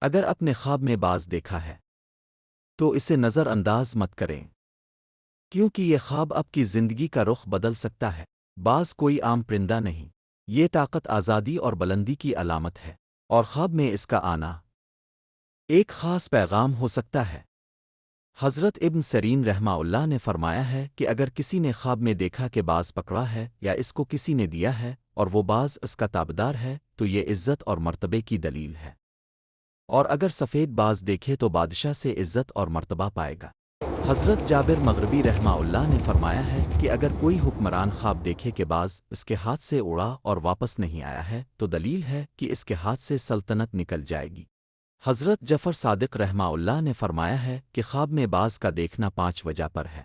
اگر اپنے خواب میں باز دیکھا ہے تو اسے نظر انداز مت کریں، کیونکہ یہ خواب آپ کی زندگی کا رخ بدل سکتا ہے۔ باز کوئی عام پرندہ نہیں، یہ طاقت، آزادی اور بلندی کی علامت ہے، اور خواب میں اس کا آنا ایک خاص پیغام ہو سکتا ہے۔ حضرت ابن سیرین رحمہ اللہ نے فرمایا ہے کہ اگر کسی نے خواب میں دیکھا کہ باز پکڑا ہے یا اس کو کسی نے دیا ہے اور وہ باز اس کا تابدار ہے تو یہ عزت اور مرتبے کی دلیل ہے، اور اگر سفید باز دیکھے تو بادشاہ سے عزت اور مرتبہ پائے گا۔ حضرت جابر مغربی رحمہ اللہ نے فرمایا ہے کہ اگر کوئی حکمران خواب دیکھے کہ باز اس کے ہاتھ سے اڑا اور واپس نہیں آیا ہے تو دلیل ہے کہ اس کے ہاتھ سے سلطنت نکل جائے گی۔ حضرت جعفر صادق رحمہ اللہ نے فرمایا ہے کہ خواب میں باز کا دیکھنا 5 وجہ پر ہے: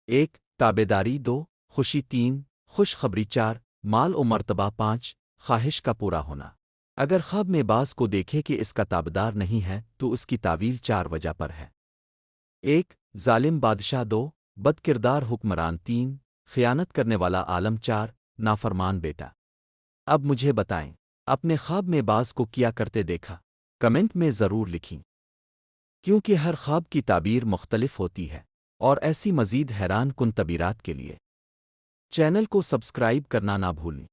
1 تابیداری، 2 خوشی، 3 خوشخبری، 4 مال و مرتبہ، 5 خواہش کا پورا ہونا۔ اگر خواب میں باز کو دیکھے کہ اس کا تابدار نہیں ہے تو اس کی تعویل 4 وجہ پر ہے: 1 ظالم بادشاہ، 2 بد کردار حکمران، 3 خیانت کرنے والا عالم، 4 نافرمان بیٹا۔ اب مجھے بتائیں، اپنے خواب میں باز کو کیا کرتے دیکھا؟ کمنٹ میں ضرور لکھیں، کیونکہ ہر خواب کی تعبیر مختلف ہوتی ہے، اور ایسی مزید حیران کن تعبیرات کے لیے چینل کو سبسکرائب کرنا نہ بھولیں۔